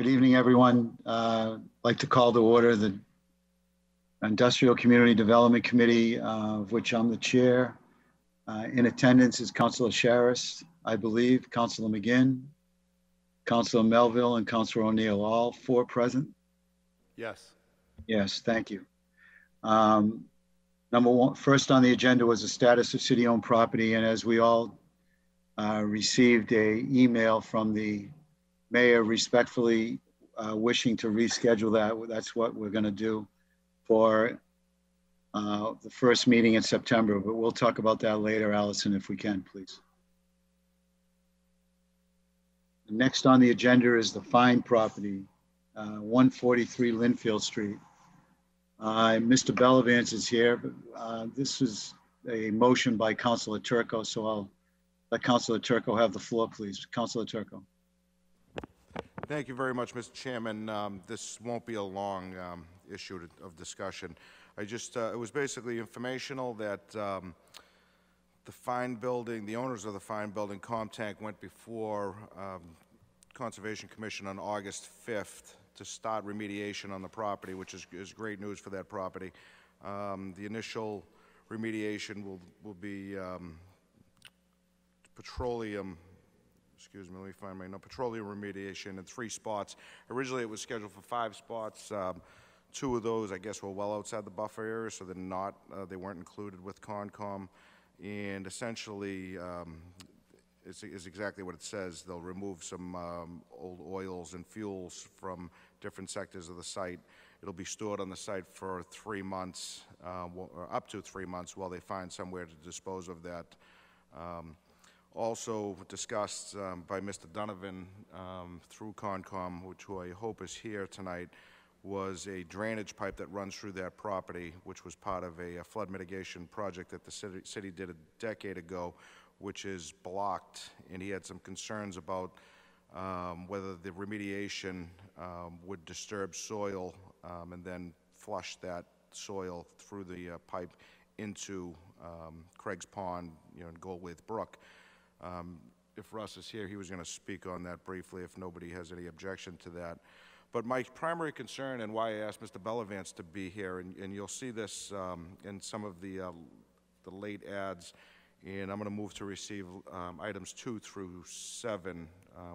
Good evening, everyone. I'd like to call to order the Industrial Community Development Committee, of which I'm the chair. In attendance is Councilor Sharris, I believe, Councilor McGinn, Councilor Melville, and Councilor O'Neill, all four present. Yes. Yes, thank you. Number one, first on the agenda was the status of city-owned property, and as we all received an email from the mayor respectfully wishing to reschedule that. That's what we're going to do for the first meeting in September, but we'll talk about that later, Allison, if we can, please. Next on the agenda is the fine property, 143 Linfield Street. Mr. Bellevants is here, but this is a motion by Councilor Turco, so I'll let Councilor Turco have the floor, please. Councilor Turco. Thank you very much, Mr. Chairman. This won't be a long issue of discussion. It was basically informational that the fine building, the owners of the fine building, Comtank, went before Conservation Commission on August 5th to start remediation on the property, which is great news for that property. The initial remediation will be petroleum remediation in 3 spots. Originally, it was scheduled for 5 spots. 2 of those, I guess, were well outside the buffer area, so they weren't included with Concom. And essentially, it's exactly what it says. They'll remove some old oils and fuels from different sectors of the site. It'll be stored on the site for 3 months, or up to 3 months, while they find somewhere to dispose of that. Also discussed by Mr. Donovan through Concom, which I hope is here tonight, was a drainage pipe that runs through that property, which was part of a flood mitigation project that the city did a decade ago, which is blocked. And he had some concerns about whether the remediation would disturb soil and then flush that soil through the pipe into Craig's Pond, and Goldwaith Brook. If Russ is here, he was going to speak on that briefly if nobody has any objection to that. But my primary concern, and why I asked Mr. Bellevants to be here, and you'll see this in some of the late ads, and I'm going to move to receive items 2 through 7,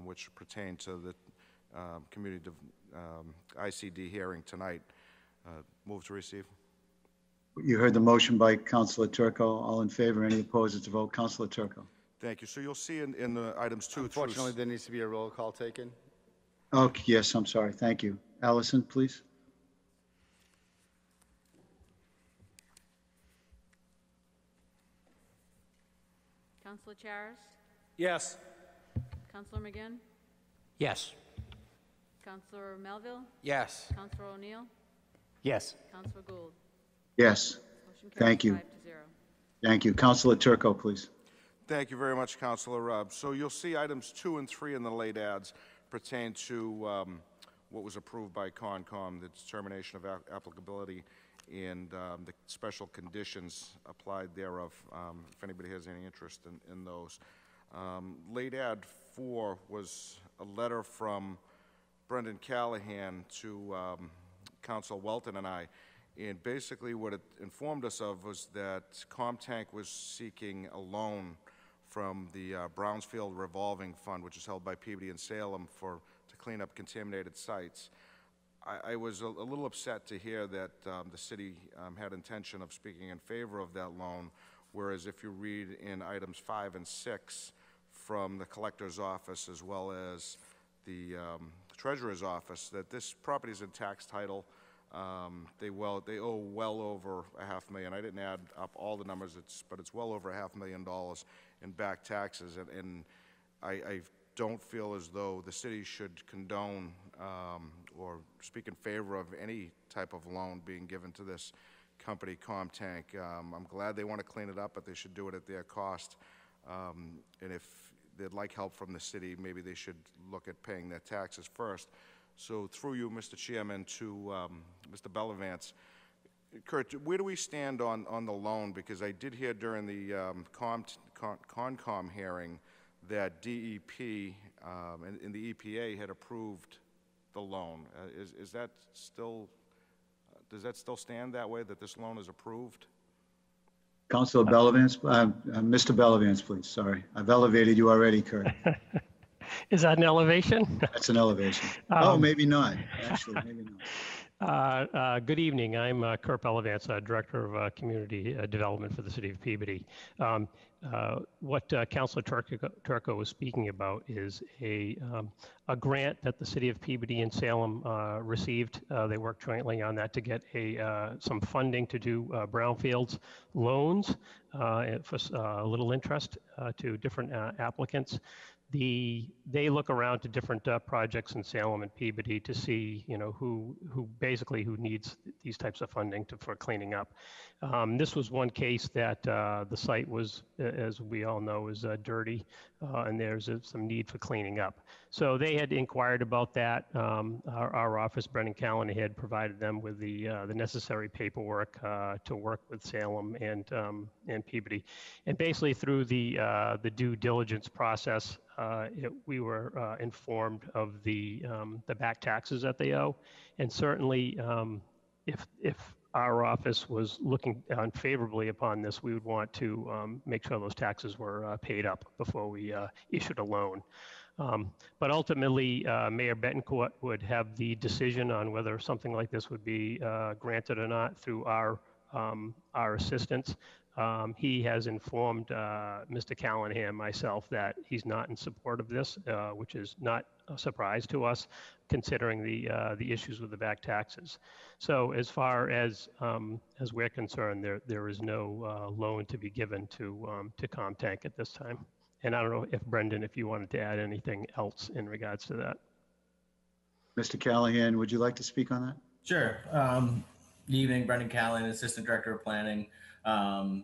which pertain to the community ICD hearing tonight. Move to receive. You heard the motion by Councilor Turco. All in favor? Any opposed? It's a vote. Councilor Turco. Thank you. So you'll see in the items 2 through... Unfortunately, there needs to be a roll call taken. Oh, yes, I'm sorry. Thank you. Allison, please. Councilor Charis? Yes. Councilor McGinn? Yes. Councilor Melville? Yes. Councilor O'Neill? Yes. Councilor Gould? Yes. Motion carries Thank you. 5-0. Thank you. Councilor Turco, please. Thank you very much, Councilor. So you'll see items 2 and 3 in the late ads pertain to what was approved by Concom, the determination of applicability and the special conditions applied thereof, if anybody has any interest in those. Late ad 4 was a letter from Brendan Callahan to Council Welton and I. And basically what it informed us of was that Comtank was seeking a loan from the Brownsfield Revolving Fund, which is held by Peabody and Salem to clean up contaminated sites. I was a little upset to hear that the city had intention of speaking in favor of that loan, whereas if you read in items 5 and 6 from the collector's office as well as the treasurer's office, that this property is in tax title. They owe well over $500,000. I didn't add up all the numbers, but it's well over $500,000 in back taxes, and I don't feel as though the city should condone or speak in favor of any type of loan being given to this company, Comtank. I'm glad they want to clean it up, but they should do it at their cost. And if they'd like help from the city, maybe they should look at paying their taxes first. So through you, Mr. Chairman, to Mr. Bellevants, Kurt, where do we stand on the loan? Because I did hear during the Concom hearing that DEP and the EPA had approved the loan. Is that still, does that still stand that way, that this loan is approved? Councilor Bellevants, Mr. Bellevants, please, sorry. I've elevated you already, Kurt. Is that an elevation? That's an elevation. Oh, maybe not, actually, maybe not. Good evening. I'm Kurt Bellevants, Director of Community Development for the City of Peabody. What Councilor Turco was speaking about is a grant that the City of Peabody and Salem received. They worked jointly on that to get some funding to do brownfields loans for a little interest to different applicants. They look around to different projects in Salem and Peabody to see, who needs these types of funding for cleaning up. This was one case that the site was, as we all know, is dirty, and there's some need for cleaning up. So they had inquired about that. Our office, Brendan Callahan, had provided them with the necessary paperwork to work with Salem and Peabody, and basically through the due diligence process. We were informed of the back taxes that they owe, and certainly if our office was looking unfavorably upon this, we would want to make sure those taxes were paid up before we issued a loan. But ultimately, Mayor Betancourt would have the decision on whether something like this would be granted or not through our assistance. He has informed Mr. Callahan, myself, that he's not in support of this, which is not a surprise to us, considering the issues with the back taxes. So as far as we're concerned, there is no loan to be given to Comtank at this time. And I don't know if Brendan, if you wanted to add anything else in regards to that. Mr. Callahan, would you like to speak on that? Sure. Good evening, Brendan Callahan, Assistant Director of Planning, and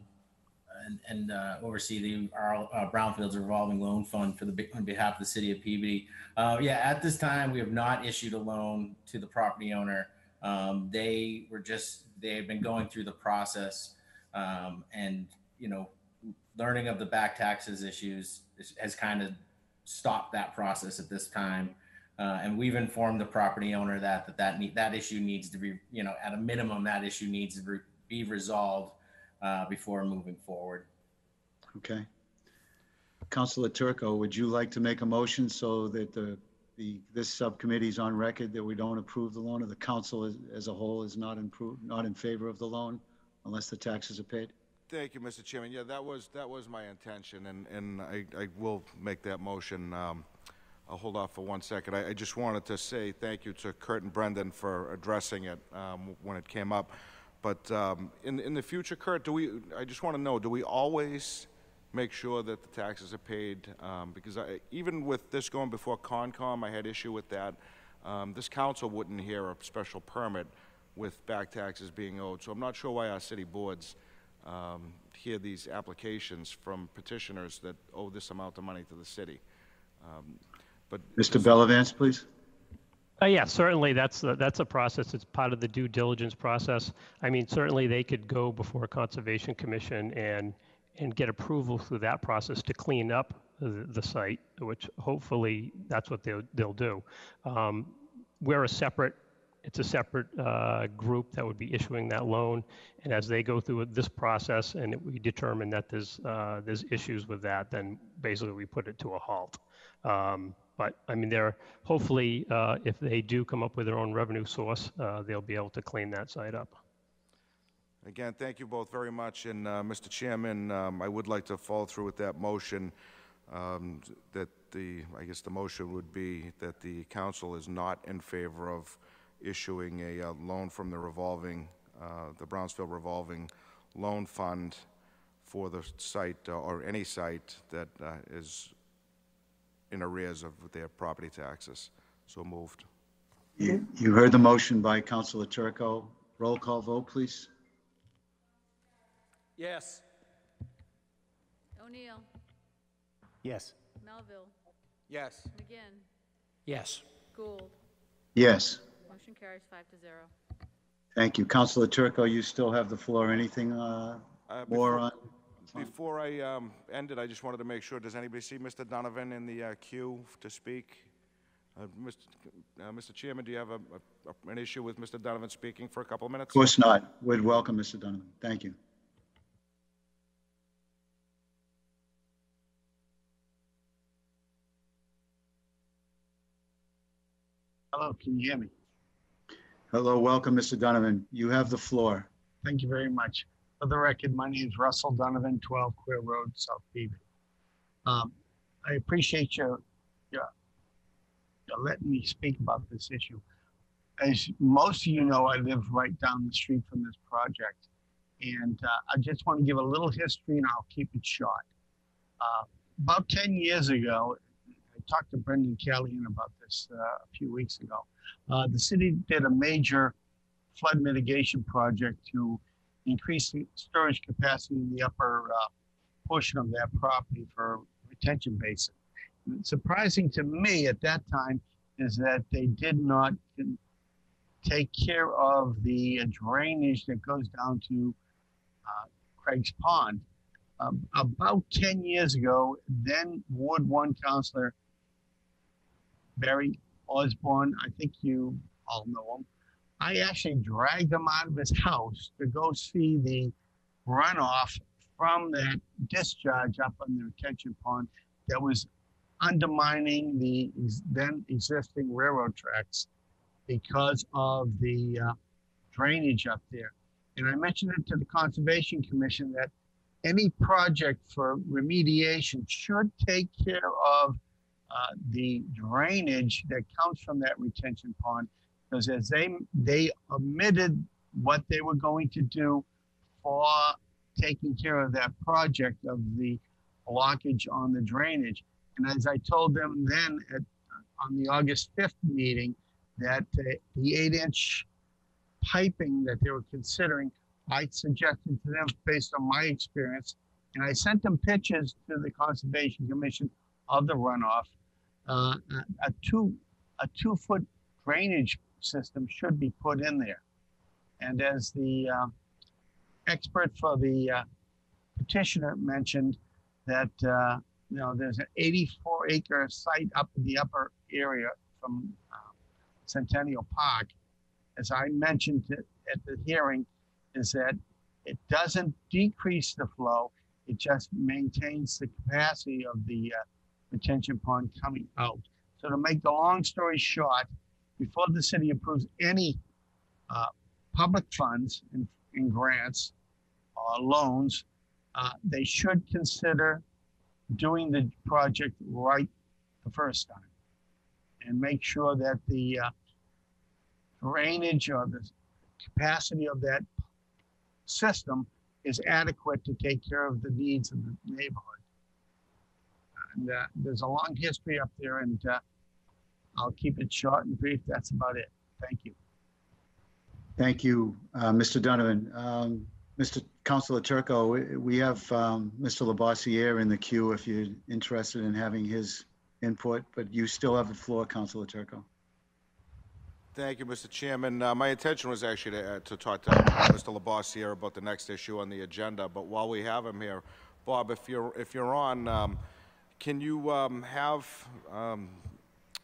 oversee our Brownfields Revolving Loan Fund on behalf of the City of Peabody. At this time, we have not issued a loan to the property owner. They have been going through the process, and learning of the back taxes issues has kind of stopped that process at this time. And we've informed the property owner that issue needs to be, at a minimum, that issue needs to be resolved before moving forward. Okay. Councilor Turco, would you like to make a motion so that this subcommittee is on record that we don't approve the loan, or the council as a whole is not in favor of the loan unless the taxes are paid? Thank you, Mr. Chairman. Yeah, that was my intention, and I will make that motion. I'll hold off for 1 second. I just wanted to say thank you to Kurt and Brendan for addressing it when it came up. But in the future, Kurt, I just want to know, do we always make sure that the taxes are paid? Because even with this going before Concom, I had issue with that. This council wouldn't hear a special permit with back taxes being owed. So I'm not sure why our city boards hear these applications from petitioners that owe this amount of money to the city. But Mr. Bellevants, please. Yeah, certainly that's a process. It's part of the due diligence process. I mean, certainly they could go before a Conservation Commission and get approval through that process to clean up the site, which hopefully that's what they'll do. It's a separate group that would be issuing that loan, and as they go through this process and we determine that there's issues with that, then basically we put it to a halt. But I mean, hopefully, if they do come up with their own revenue source, they'll be able to clean that site up. Again, thank you both very much. And Mr. Chairman, I would like to follow through with that motion. I guess the motion would be that the council is not in favor of issuing a loan from the Brownsville Revolving Loan Fund for the site or any site that is in arrears of their property taxes. So moved. You heard the motion by Councilor Turco. Roll call vote, please. Yes. O'Neill. Yes. Melville. Yes. McGinn. Yes. Gould. Yes. Motion carries 5-0. Thank you. Councilor Turco, you still have the floor. Anything more on? Before I end it, I just wanted to make sure, does anybody see Mr. Donovan in the queue to speak? Mr. Chairman, do you have an issue with Mr. Donovan speaking for a couple of minutes? Of course not. Would welcome Mr. Donovan. Thank you. Hello, can you hear me? Hello, welcome, Mr. Donovan. You have the floor. Thank you very much. For the record, my name is Russell Donovan, 12 Queer Road, South Peabody. I appreciate your letting me speak about this issue. As most of you know, I live right down the street from this project. And I just want to give a little history and I'll keep it short. About 10 years ago, I talked to Brendan Callahan about this a few weeks ago. The city did a major flood mitigation project to increase the storage capacity in the upper portion of that property for retention basin. Surprising to me at that time is that they did not take care of the drainage that goes down to Craig's Pond. About 10 years ago, then Ward 1 Councilor Barry Osborne, I think you all know him, I actually dragged him out of his house to go see the runoff from that discharge up on the retention pond that was undermining the then existing railroad tracks because of the drainage up there. And I mentioned it to the Conservation Commission that any project for remediation should take care of the drainage that comes from that retention pond, because as they omitted what they were going to do for taking care of that project of the blockage on the drainage. And as I told them then on the August 5th meeting, that the 8-inch piping that they were considering, I suggested to them based on my experience, and I sent them pictures to the Conservation Commission of the runoff. A 2-foot drainage system should be put in there. And as the expert for the petitioner mentioned, that there's an 84-acre site up in the upper area from Centennial Park. As I mentioned at the hearing, is that it doesn't decrease the flow, it just maintains the capacity of the retention pond coming out. So to make the long story short, before the city approves any public funds in grants or loans, they should consider doing the project right the first time and make sure that the drainage or the capacity of that system is adequate to take care of the needs of the neighborhood. And there's a long history up there, and I'll keep it short and brief. That's about it. Thank you. Thank you, Mr. Donovan. Mr. Councilor Turco, we have Mr. Lavasia in the queue if you're interested in having his input, but you still have the floor, Councilor Turco. Thank you, Mr. Chairman. My intention was actually to talk to Mr. Lavasia about the next issue on the agenda, but while we have him here, Bob, if you're on, can you have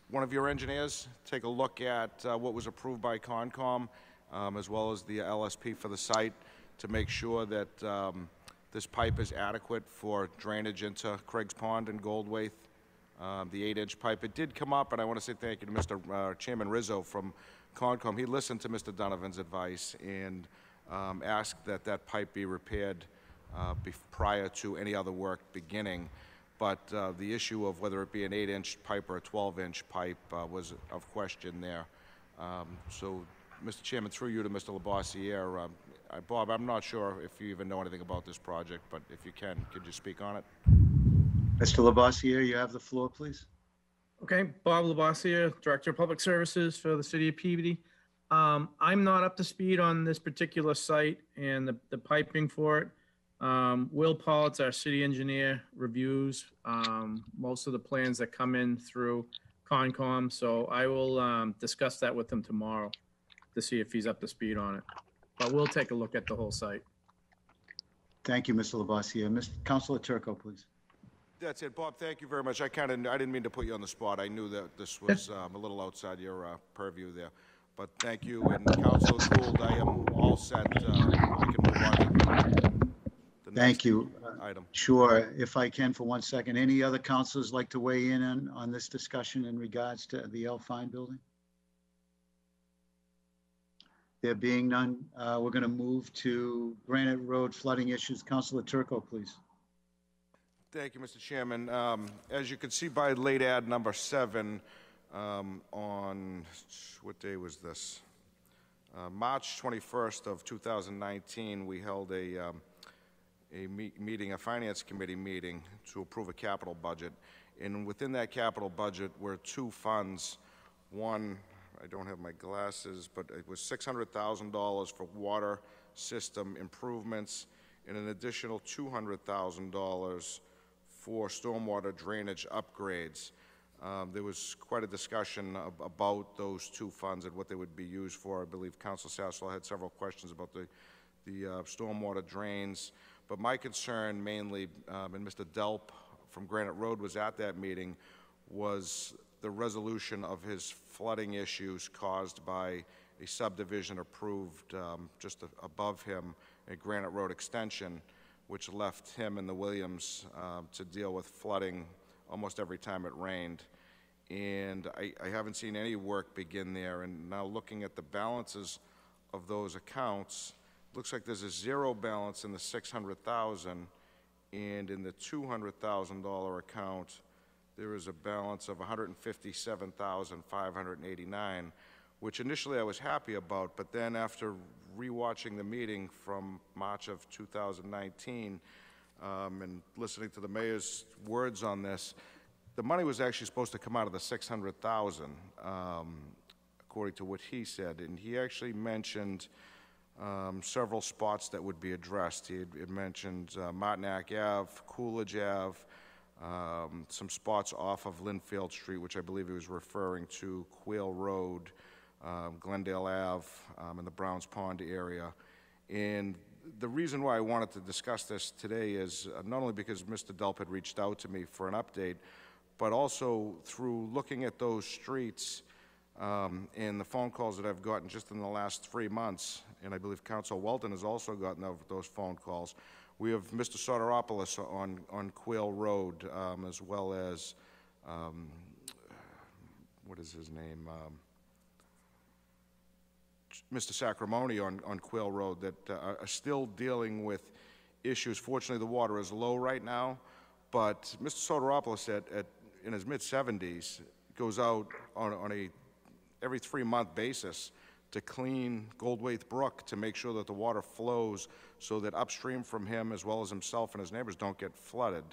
one of your engineers take a look at what was approved by Concom, as well as the LSP for the site, to make sure that this pipe is adequate for drainage into Craig's Pond and Goldwaith, the 8-inch pipe. It did come up, and I want to say thank you to Mr. Chairman Rizzo from Concom. He listened to Mr. Donovan's advice and asked that that pipe be repaired prior to any other work beginning. But the issue of whether it be an 8-inch pipe or a 12-inch pipe was of question there. So, Mr. Chairman, through you to Mr. Lavasia, Bob, I'm not sure if you even know anything about this project, but if you can, could you speak on it? Mr. Lavasia, you have the floor, please. Okay, Bob Lavasia, Director of Public Services for the City of Peabody. I'm not up to speed on this particular site and the piping for it. Will Pollitt's our city engineer, reviews most of the plans that come in through Concom, so I will discuss that with him tomorrow to see if he's up to speed on it. But we'll take a look at the whole site. Thank you, Mr. Lavasia. Mr. Councilor Turco, please. That's it, Bob. Thank you very much. I didn't mean to put you on the spot. I knew that this was a little outside your purview there, but thank you. And Councilor Gould, I am all set. I can move on to the Thank next you. item. Sure, if I can for 1 second. Any other councilors like to weigh in on this discussion in regards to the L. Fine building? There being none, we're going to move to Granite Road flooding issues. Councilor Turco, please. Thank you, Mr. Chairman. As you can see by late ad number 7, on, what day was this? March 21st of 2019, we held a finance committee meeting to approve a capital budget. And within that capital budget were 2 funds. One, I don't have my glasses, but it was $600,000 for water system improvements and an additional $200,000 for stormwater drainage upgrades. There was quite a discussion about those 2 funds and what they would be used for. I believe Council Sasslaw had several questions about the stormwater drains. But my concern mainly, and Mr. Delp from Granite Road was at that meeting, was the resolution of his flooding issues caused by a subdivision approved just above him, a Granite Road extension, which left him and the Williams to deal with flooding almost every time it rained. And I haven't seen any work begin there. And now looking at the balances of those accounts, looks like there's a 0 balance in the $600,000, and in the $200,000 account, there is a balance of $157,589, which initially I was happy about, but then after rewatching the meeting from March of 2019 and listening to the mayor's words on this, the money was actually supposed to come out of the $600,000, according to what he said, and he actually mentioned several spots that would be addressed. He had mentioned Martinac Ave, Coolidge Ave, some spots off of Linfield Street, which I believe he was referring to, Quail Road, Glendale Ave, in the Browns Pond area. And the reason why I wanted to discuss this today is not only because Mr. Delp had reached out to me for an update, but also through looking at those streets and the phone calls that I've gotten just in the last 3 months, and I believe Council Welton has also gotten those phone calls. We have Mr. Soteropoulos on Quail Road, as well as, what is his name? Mr. Sacramone on Quail Road that are still dealing with issues. Fortunately, the water is low right now, but Mr. Soteropoulos in his mid-70s goes out on a every 3-month basis to clean Goldwaith Brook to make sure that the water flows so that upstream from him, as well as himself and his neighbors, don't get flooded.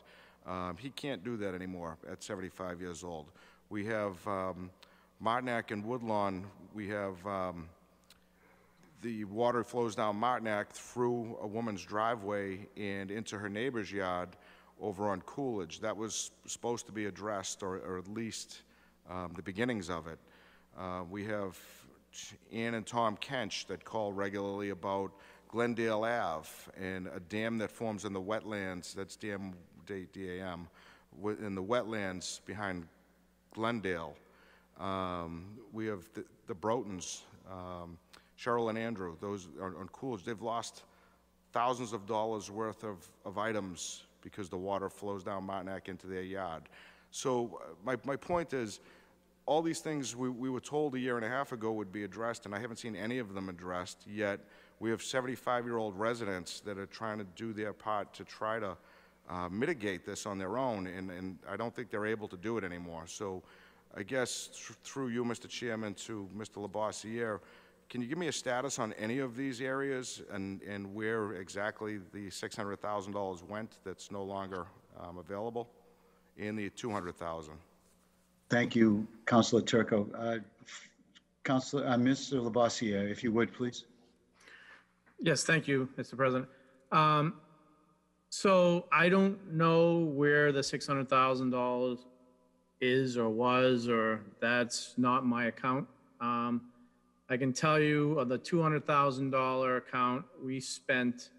He can't do that anymore at 75 years old. We have Martinac and Woodlawn. We have the water flows down Martinac through a woman's driveway and into her neighbor's yard over on Coolidge. That was supposed to be addressed, or at least the beginnings of it. We have Ann and Tom Kench that call regularly about Glendale Ave and a dam that forms in the wetlands, that's DAM, in the wetlands behind Glendale. We have the Brotons, Cheryl and Andrew, those are on Coolidge. They've lost thousands of dollars worth of items because the water flows down Martinac into their yard. So my point is, all these things we were told a year and a half ago would be addressed, and I haven't seen any of them addressed, yet we have 75-year-old residents that are trying to do their part to try to mitigate this on their own, and I don't think they're able to do it anymore. So I guess through you, Mr. Chairman, to Mr. Lavasia, can you give me a status on any of these areas and where exactly the $600,000 went that's no longer available, and the $200,000? Thank you, Councilor Turco. Mr. Lavasia, if you would, please. Yes, thank you, Mr. President. So I don't know where the $600,000 is or was, or that's not my account. I can tell you of the $200,000 account, we spent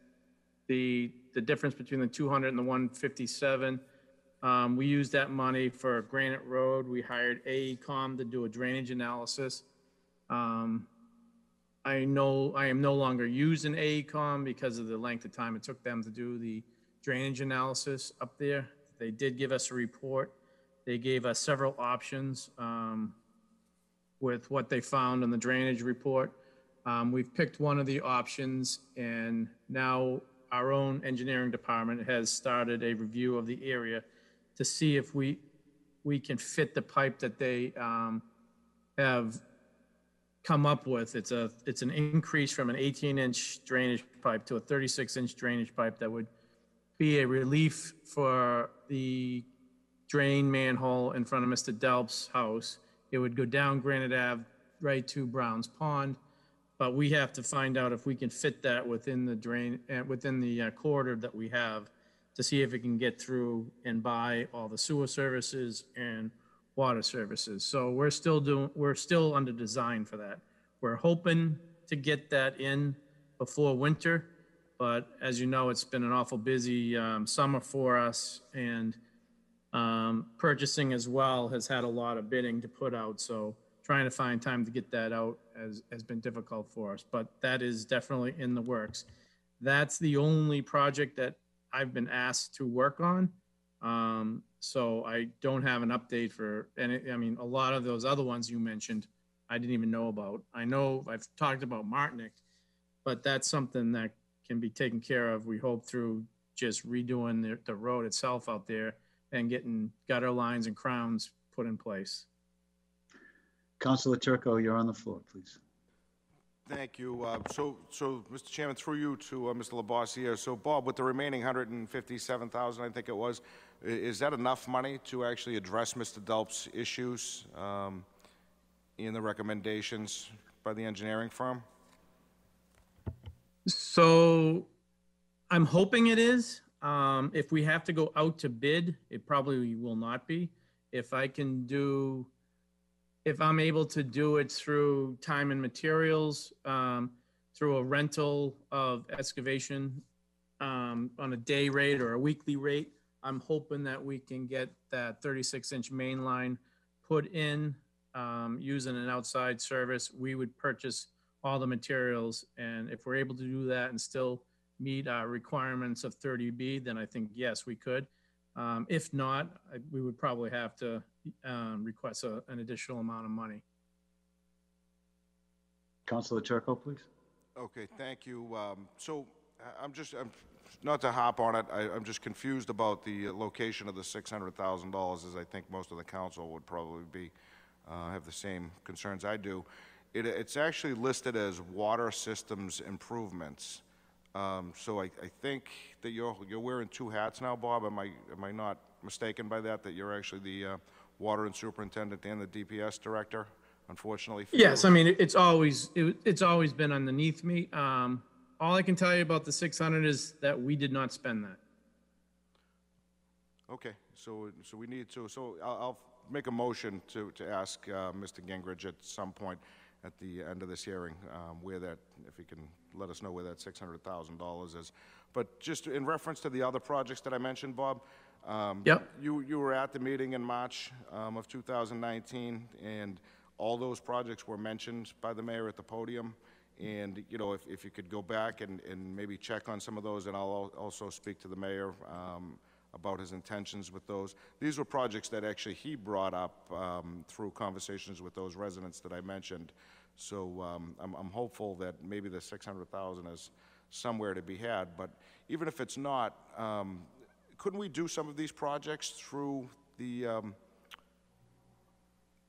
the difference between the 200 and the 157 We used that money for Granite Road. We hired AECom to do a drainage analysis. I know I am no longer using AECom because of the length of time it took them to do the drainage analysis up there. They did give us a report. They gave us several options with what they found in the drainage report. We've picked one of the options, and now our own engineering department has started a review of the area to see if we can fit the pipe that they have come up with. It's an increase from an 18-inch drainage pipe to a 36-inch drainage pipe that would be a relief for the drain manhole in front of Mr. Delp's house. It would go down Granite Ave right to Brown's Pond, but we have to find out if we can fit that within the drain, within the corridor that we have, to see if it can get through and buy all the sewer services and water services. So we're still under design for that. We're hoping to get that in before winter, but as you know, it's been an awful busy summer for us, and purchasing as well has had a lot of bidding to put out. So trying to find time to get that out has been difficult for us, but that is definitely in the works. That's the only project that I've been asked to work on. So I don't have an update for any. I mean, a lot of those other ones you mentioned, I didn't even know about. I know I've talked about Martinic, but that's something that can be taken care of, we hope, through just redoing the road itself out there and getting gutter lines and crowns put in place. Councilor Turco, you're on the floor, please. Thank you. So, Mr. Chairman, through you to Mr. Lavasia. So, Bob, with the remaining $157,000, I think it was, is that enough money to actually address Mr. Delp's issues in the recommendations by the engineering firm? So I'm hoping it is. If we have to go out to bid, it probably will not be. If I'm able to do it through time and materials, through a rental of excavation on a day rate or a weekly rate, I'm hoping that we can get that 36-inch main line put in using an outside service. We would purchase all the materials, and if we're able to do that and still meet our requirements of 30B, then I think, yes, we could. If not, we would probably have to request an additional amount of money. Councilor Turco, please. Okay, thank you. So I'm not to hop on it, I'm just confused about the location of the $600,000, as I think most of the council would probably be, have the same concerns I do. It's actually listed as water systems improvements. So I think that you're wearing two hats now, Bob. Am I not mistaken by that you're actually the water and superintendent and the DPS director, unfortunately? Yes, I mean, it's always been underneath me. All I can tell you about the 600 is that we did not spend that. Okay, so we need to, so I'll make a motion to ask Mr. Gingrich at some point at the end of this hearing where that, if he can let us know where that $600,000 is. But just in reference to the other projects that I mentioned, Bob, Yep. You were at the meeting in March of 2019, and all those projects were mentioned by the mayor at the podium. And, you know, if you could go back and maybe check on some of those, and I'll also speak to the mayor about his intentions with those. These were projects that actually he brought up through conversations with those residents that I mentioned. So I'm hopeful that maybe the $600,000 is somewhere to be had. But even if it's not, couldn't we do some of these projects through the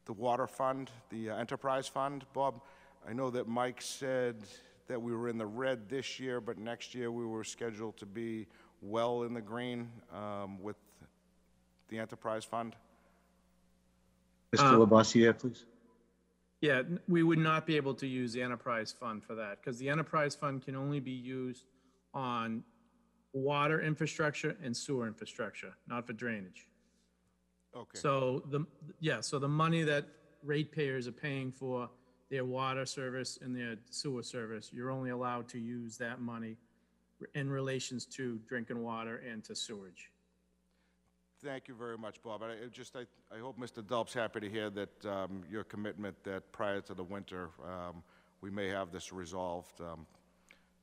water fund, the enterprise fund, Bob? I know that Mike said that we were in the red this year, but next year we were scheduled to be well in the green with the enterprise fund. Mr. Lavasia, please. Yeah, we would not be able to use the enterprise fund for that, because the enterprise fund can only be used on water infrastructure and sewer infrastructure, not for drainage. Okay. So the money that ratepayers are paying for their water service and their sewer service, you're only allowed to use that money in relations to drinking water and to sewage. Thank you very much, Bob. I hope Mr. Delp's happy to hear that your commitment that prior to the winter, we may have this resolved.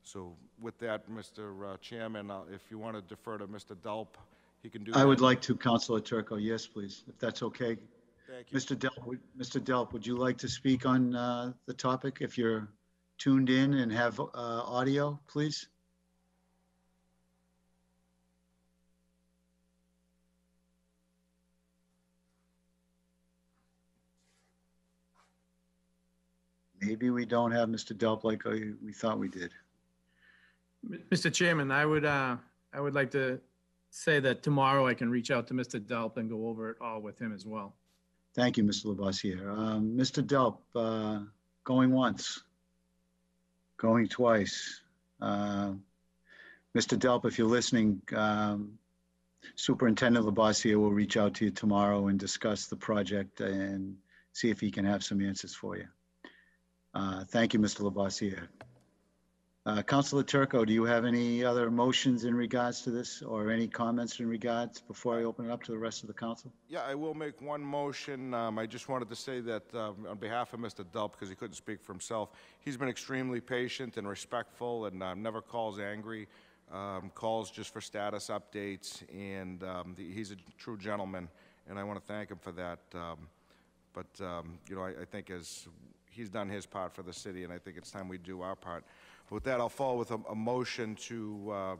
So with that, Mr. Chairman, if you want to defer to Mr. Delp, he can do that. I would like to, Councilor Turco. Yes, please, if that's okay. Thank you. Mr. Delp, would you like to speak on the topic if you're tuned in and have audio, please? Maybe we don't have Mr. Delp like we thought we did. Mr. Chairman, I would like to say that tomorrow I can reach out to Mr. Delp and go over it all with him as well. Thank you, Mr. Lavasia. Mr. Delp, going once, going twice. Mr. Delp, if you're listening, Superintendent Lavasia will reach out to you tomorrow and discuss the project and see if he can have some answers for you. Thank you, Mr. Lavasia. Councilor Turco, do you have any other motions in regards to this or any comments in regards before I open it up to the rest of the council? Yeah, I will make one motion. I just wanted to say that on behalf of Mr. Delp, because he couldn't speak for himself, he's been extremely patient and respectful and never calls angry, calls just for status updates, and he's a true gentleman, and I want to thank him for that. You know, I think as he's done his part for the city, and I think it's time we do our part. With that, I'll follow with a motion to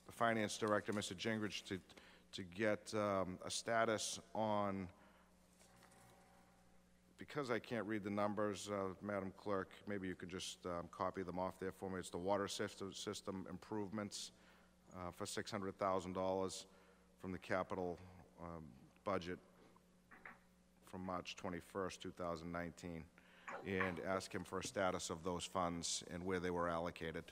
the Finance Director, Mr. Gingrich, to get a status on, because I can't read the numbers, Madam Clerk, maybe you could just copy them off there for me. It's the water system improvements for $600,000 from the capital budget from March 21st, 2019. And ask him for a status of those funds and where they were allocated.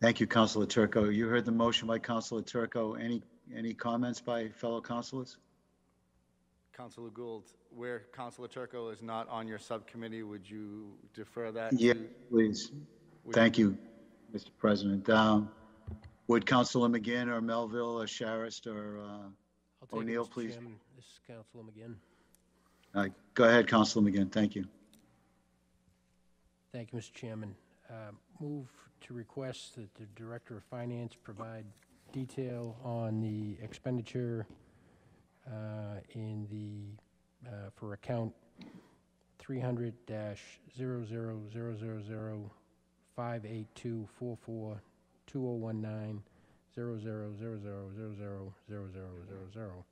Thank you, Councilor Turco. You heard the motion by Councilor Turco. Any comments by fellow councilors? Councilor Gould, where Councilor Turco is not on your subcommittee, would you defer that? Yeah, please. Thank you, Mr. President. Would Councilor McGinn or Melville or Sharist or O'Neill, please? Chairman. This is Councilor McGinn. Go ahead, Councilor McGinn. Thank you. Thank you, Mr. Chairman. Move to request that the Director of Finance provide detail on the expenditure in the for account 300-000058244201900000000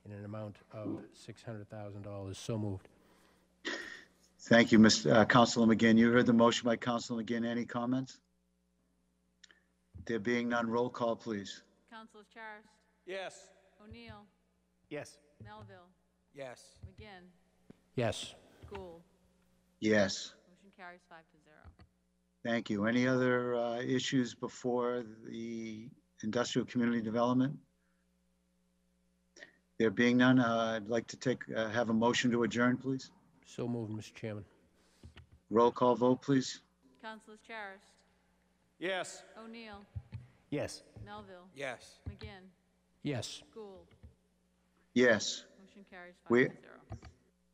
in an amount of $600,000. So moved. Thank you, Councilor McGinn. You heard the motion by Councilor McGinn. Any comments? There being none, roll call, please. Councilors Charis, Yes. O'Neill, Yes. Melville, Yes. McGinn, Yes. Gould. Yes. Motion carries 5-0. Thank you. Any other issues before the Industrial Community Development? There being none, I'd like to have a motion to adjourn, please. So moved, Mr. Chairman. Roll call vote, please. Councilors Charis, Yes. O'Neill, Yes. Melville, Yes. McGinn, Yes. Gould. Yes. Motion carries We- 5-0.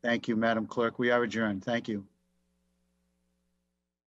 Thank you, Madam Clerk. We are adjourned. Thank you.